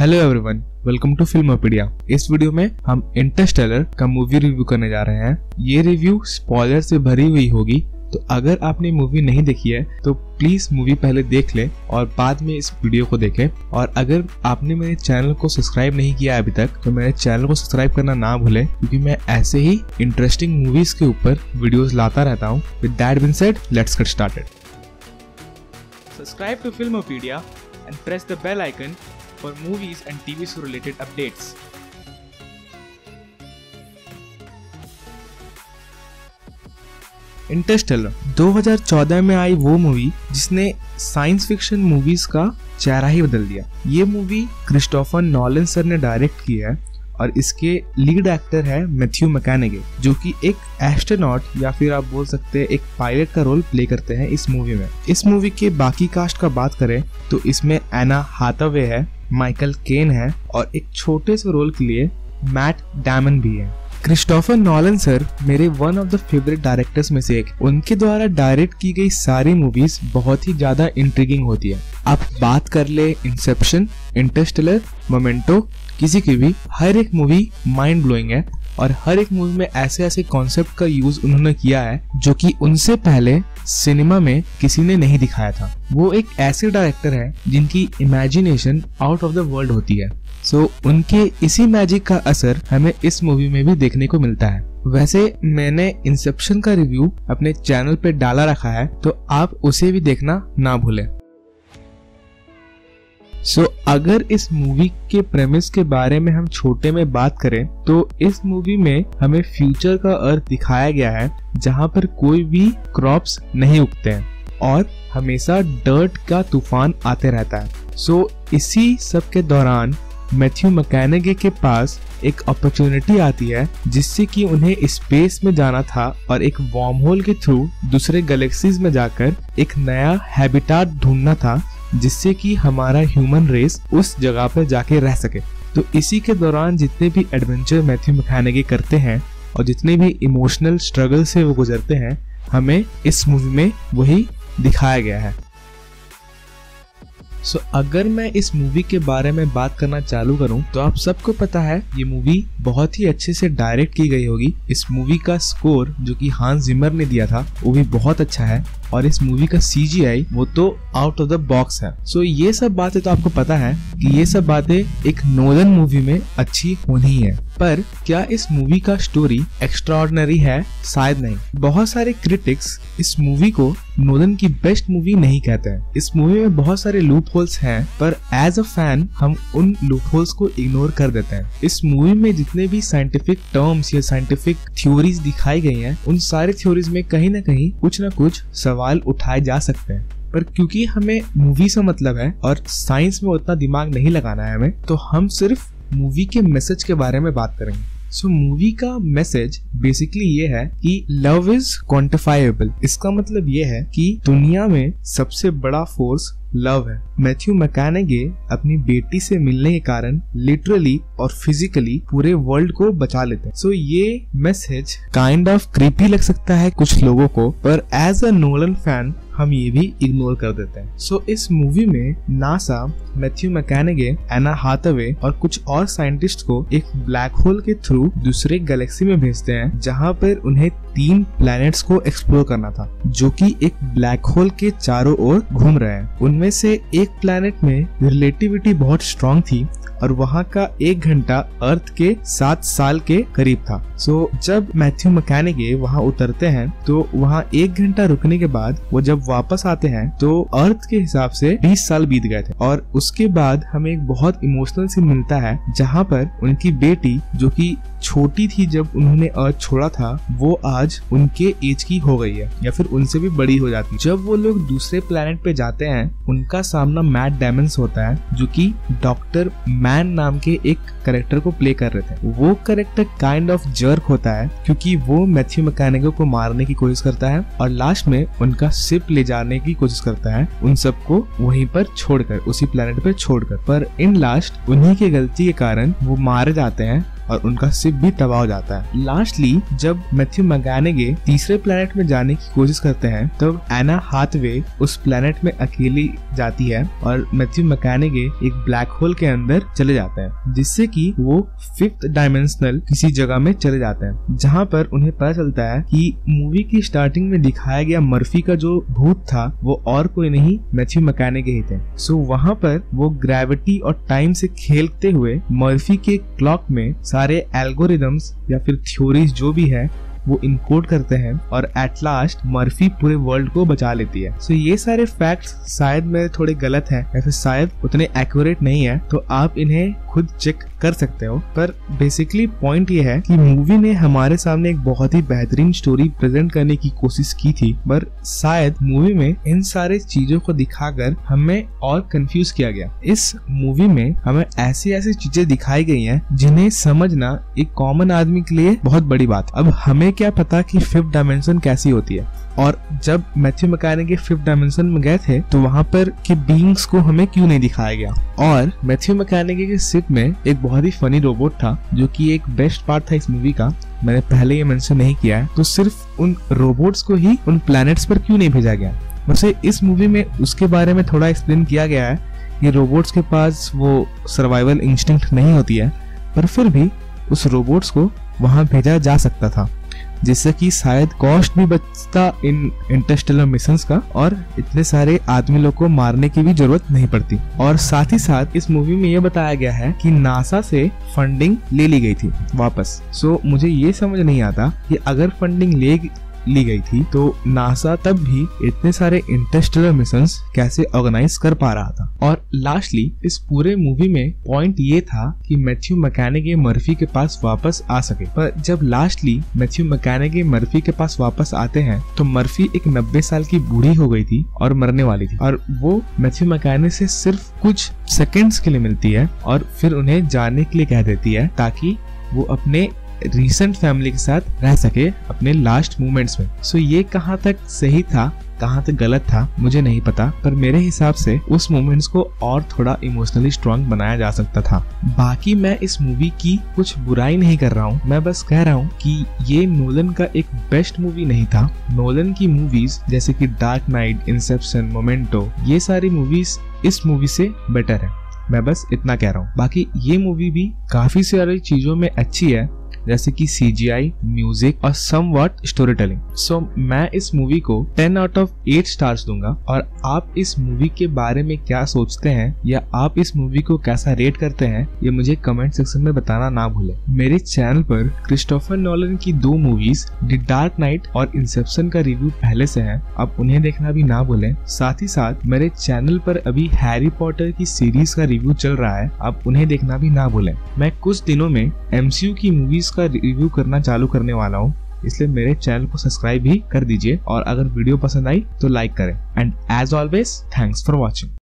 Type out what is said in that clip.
Hello everyone, welcome to Filmopedia. इस video में हम इंटरस्टेलर का मूवी रिव्यू करने जा रहे हैं। ये रिव्यू स्पॉइलर से भरी हुई होगी, तो अगर आपने मूवी नहीं देखी है तो प्लीज मूवी पहले देख ले और बाद में इस वीडियो को देखें। और अगर आपने मेरे चैनल को सब्सक्राइब नहीं किया अभी तक तो मेरे चैनल को सब्सक्राइब करना ना भूलें, क्योंकि मैं ऐसे ही इंटरेस्टिंग मूवीज के ऊपर वीडियोस लाता रहता हूँ। With that being said, let's get started. Subscribe to Filmopedia and press the bell icon for movies and TV show related updates. Interstellar 2014 में आई वो मूवी जिसने साइंस फिक्शन मूवीज का चेहरा ही बदल दिया। ये मूवी क्रिस्टोफर नॉलन सर ने direct की है और इसके लीड एक्टर है मैथ्यू मैककॉनेगी, जो कि एक एस्ट्रोनॉट या फिर आप बोल सकते हैं एक पायलट का रोल प्ले करते हैं इस मूवी में। इस मूवी के बाकी कास्ट का बात करें तो इसमें एना हाथावे है, माइकल केन है और एक छोटे से रोल के लिए मैट डैमन भी है। क्रिस्टोफर नॉलन सर मेरे one of the favourite directors में से एक। उनके द्वारा डायरेक्ट की गई सारी मूवीज बहुत ही ज्यादा इंट्रिगिंग होती है। आप बात कर ले इंसेप्शन, इंटरस्टेलर, मोमेंटो, किसी की भी, हर एक मूवी माइंड ब्लोइंग है और हर एक मूवी में ऐसे ऐसे कॉन्सेप्ट का यूज उन्होंने किया है जो कि उनसे पहले सिनेमा में किसी ने नहीं दिखाया था। वो एक ऐसे डायरेक्टर है जिनकी imagination out of the world होती है। उनके इसी मैजिक का असर हमें इस मूवी में भी देखने को मिलता है। वैसे मैंने इंसेप्शन का रिव्यू अपने चैनल पे डाला रखा है, तो आप उसे भी देखना ना भूलें। अगर इस मूवी के प्रेमिस के बारे में हम छोटे में बात करें तो इस मूवी में हमें फ्यूचर का अर्थ दिखाया गया है जहां पर कोई भी क्रॉप्स नहीं उगते हैं और हमेशा डर्ट का तूफान आते रहता है। इसी सब के दौरान मैथ्यू मैककॉनेगी के पास एक अपॉर्चुनिटी आती है जिससे कि उन्हें स्पेस में जाना था और एक वार्म होल के थ्रू दूसरे गैलेक्सीज में जाकर एक नया हैबिटाट ढूंढना था जिससे कि हमारा ह्यूमन रेस उस जगह पर जाके रह सके। तो इसी के दौरान जितने भी एडवेंचर मैथ्यू मैककॉनेगी करते हैं और जितने भी इमोशनल स्ट्रगल से वो गुजरते हैं, हमें इस मूवी में वही दिखाया गया है। अगर मैं इस मूवी के बारे में बात करना चालू करूं तो आप सबको पता है ये मूवी बहुत ही अच्छे से डायरेक्ट की गई होगी। इस मूवी का स्कोर जो कि हांस जिमर ने दिया था वो भी बहुत अच्छा है और इस मूवी का CGI वो तो आउट ऑफ द बॉक्स है। ये सब बातें तो आपको पता है कि ये सब बातें एक नोलन मूवी में अच्छी होनी है, पर क्या इस मूवी का स्टोरी एक्स्ट्राऑर्डिनरी है? शायद नहीं। बहुत सारे क्रिटिक्स इस मूवी को नोलन की बेस्ट मूवी नहीं कहते हैं। इस मूवी में बहुत सारे लूप होल्स हैं, पर एज अ फैन हम उन लूप होल्स को इग्नोर कर देते हैं। इस मूवी में जितने भी साइंटिफिक टर्म्स या साइंटिफिक थ्योरीज दिखाई गई हैं, उन सारी थ्योरीज में कहीं ना कहीं कुछ ना कुछ सवाल उठाए जा सकते हैं, पर क्योंकि हमें मूवी से मतलब है और साइंस में उतना दिमाग नहीं लगाना है हमें, तो हम सिर्फ मूवी के मैसेज के बारे में बात करेंगे। मूवी का मैसेज बेसिकली ये है कि लव इज क्वांटिफाइबल। इसका मतलब ये है कि दुनिया में सबसे बड़ा फोर्स लव है। मैथ्यू मैककॉनेगी अपनी बेटी से मिलने के कारण लिटरली और फिजिकली पूरे वर्ल्ड को बचा लेते हैं। ये मैसेज काइंड ऑफ क्रीपी लग सकता है कुछ लोगों को, पर एज अ नोलन फैन हम ये भी इग्नोर कर देते हैं। इस मूवी में नासा मैथ्यू मैककॉनेगी, एना हाथावे और कुछ और साइंटिस्ट को एक ब्लैक होल के थ्रू दूसरे गैलेक्सी में भेजते हैं जहां पर उन्हें 3 प्लैनेट्स को एक्सप्लोर करना था जो कि एक ब्लैक होल के चारों ओर घूम रहे हैं। उनमें से एक प्लैनेट में रिलेटिविटी बहुत स्ट्रांग थी और वहाँ का 1 घंटा अर्थ के 7 साल के करीब था। जब मैथ्यू मैककॉनेगी वहाँ उतरते हैं तो वहाँ 1 घंटा रुकने के बाद वो जब वापस आते हैं तो अर्थ के हिसाब से 20 साल बीत गए थे। और उसके बाद हमें एक बहुत इमोशनल सीन मिलता है जहाँ पर उनकी बेटी जो कि छोटी थी जब उन्होंने अर्थ छोड़ा था, वो आज उनके एज की हो गई है या फिर उनसे भी बड़ी हो जाती है। जब वो लोग दूसरे प्लेनेट पे जाते हैं उनका सामना मैट डैमन होता है जो कि डॉक्टर मैन नाम के एक कैरेक्टर को प्ले कर रहे थे। वो कैरेक्टर काइंड ऑफ जर्क होता है क्योंकि वो मैथ्यू मैककॉनेगी को मारने की कोशिश करता है और लास्ट में उनका शिप ले जाने की कोशिश करता है, उन सबको वहीं पर छोड़कर, उसी प्लेनेट पर छोड़कर। पर इन लास्ट उन्हीं की गलती के कारण वो मारे जाते हैं और उनका शिप भी तबाह हो जाता है। लास्टली जब मैथ्यू मैककॉनॉगे तीसरे प्लेनेट में जाने की कोशिश करते हैं तब एना हाथवे उस प्लेनेट में अकेली जाती है और मैथ्यू मैककॉनॉगे एक ब्लैक होल के अंदर चले जाते हैं, जिससे कि वो 5th डायमेंशनल किसी जगह में चले जाते हैं, जहाँ पर उन्हें पता चलता है कि मूवी की स्टार्टिंग में दिखाया गया मर्फी का जो भूत था वो और कोई नहीं मैथ्यू मैककॉनॉगे ही थे। सो वहाँ पर वो ग्रेविटी और टाइम से खेलते हुए मर्फी के क्लॉक में सारे एल्गोरिदम्स या फिर थ्योरीज जो भी है वो इनकोड करते हैं और एट लास्ट मर्फी पूरे वर्ल्ड को बचा लेती है। सो ये सारे फैक्ट्स शायद मेरे थोड़े गलत हैं या फिर शायद उतने एक्यूरेट नहीं है, तो आप इन्हें खुद चेक कर सकते हो। पर बेसिकली पॉइंट ये है कि मूवी ने हमारे सामने एक बहुत ही बेहतरीन स्टोरी प्रेजेंट करने की कोशिश की थी, पर शायद मूवी में इन सारे चीजों को दिखाकर हमें और कंफ्यूज किया गया। इस मूवी में हमें ऐसी ऐसी चीजें दिखाई गई हैं जिन्हें समझना एक कॉमन आदमी के लिए बहुत बड़ी बात। अब हमें क्या पता कि 5th डायमेंशन कैसी होती है, और जब मैथ्यू मैककॉनॉगे 5th डायमेंशन में गए थे तो वहाँ पर के बीइंग्स को हमें क्यों नहीं दिखाया गया। और मैथ्यू मैककॉनॉगे के शिप में एक बहुत ही फनी रोबोट था जो कि एक बेस्ट पार्ट था इस मूवी का, मैंने पहले ये मेंशन नहीं किया है। तो सिर्फ उन रोबोट्स को ही उन प्लैनेट्स पर क्यों नहीं भेजा गया। वैसे इस मूवी में उसके बारे में थोड़ा एक्सप्लेन किया गया है कि रोबोट्स के पास वो सर्वाइवल इंस्टिंक्ट नहीं होती है, पर फिर भी उस रोबोट्स को वहां भेजा जा सकता था, जिससे कि शायद कॉस्ट भी बचता इन इंटरस्टेलर मिशंस का और इतने सारे आदमी लोग को मारने की भी जरूरत नहीं पड़ती। और साथ ही साथ इस मूवी में ये बताया गया है कि नासा से फंडिंग ले ली गई थी वापस। सो मुझे ये समझ नहीं आता कि अगर फंडिंग ली गई थी तो नासा तब भी इतने सारे इंटरस्टेलर मिशंस कैसे ऑर्गेनाइज कर पा रहा था। और लास्टली इस पूरे मूवी में पॉइंट ये था कि मैथ्यू मैककॉनॉगे मर्फी के पास वापस आ सके, पर जब लास्टली मैथ्यू मैककॉनॉगे मर्फी के पास वापस आते हैं तो मर्फी एक 90 साल की बूढ़ी हो गई थी और मरने वाली थी, और वो मैथ्यू मैककॉनॉगे से सिर्फ कुछ सेकेंड्स के लिए मिलती है और फिर उन्हें जाने के लिए कह देती है ताकि वो अपने रिसेंट फैमिली के साथ रह सके अपने लास्ट मोमेंट्स में। सो ये कहाँ तक सही था कहाँ तक गलत था मुझे नहीं पता, पर मेरे हिसाब से उस मोमेंट्स को और थोड़ा इमोशनली स्ट्रांग बनाया जा सकता था। बाकी मैं इस मूवी की कुछ बुराई नहीं कर रहा हूँ, मैं बस कह रहा हूँ कि ये नोलन का एक बेस्ट मूवी नहीं था। नोलन की मूवीज जैसे कि डार्क नाइट, इंसेप्शन, मोमेंटो, ये सारी मूवीज इस मूवी से बेटर है, मैं बस इतना कह रहा हूँ। बाकी ये मूवी भी काफी सारी चीजों में अच्छी है, जैसे कि CGI, म्यूजिक और समवॉट स्टोरी टेलिंग। सो मैं इस मूवी को 10 आउट ऑफ 8 स्टार्स दूंगा। और आप इस मूवी के बारे में क्या सोचते हैं या आप इस मूवी को कैसा रेट करते हैं ये मुझे कमेंट सेक्शन में बताना ना भूलें। मेरे चैनल पर क्रिस्टोफर नोलन की 2 मूवीज द डार्क नाइट और इंसेप्शन का रिव्यू पहले से है, आप उन्हें देखना भी ना भूलें। साथ ही साथ मेरे चैनल पर अभी हैरी पॉटर की सीरीज का रिव्यू चल रहा है, आप उन्हें देखना भी ना भूलें। मैं कुछ दिनों में MCU की मूवीज का रिव्यू करना चालू करने वाला हूँ, इसलिए मेरे चैनल को सब्सक्राइब भी कर दीजिए और अगर वीडियो पसंद आई तो लाइक करें। And as always thanks for watching.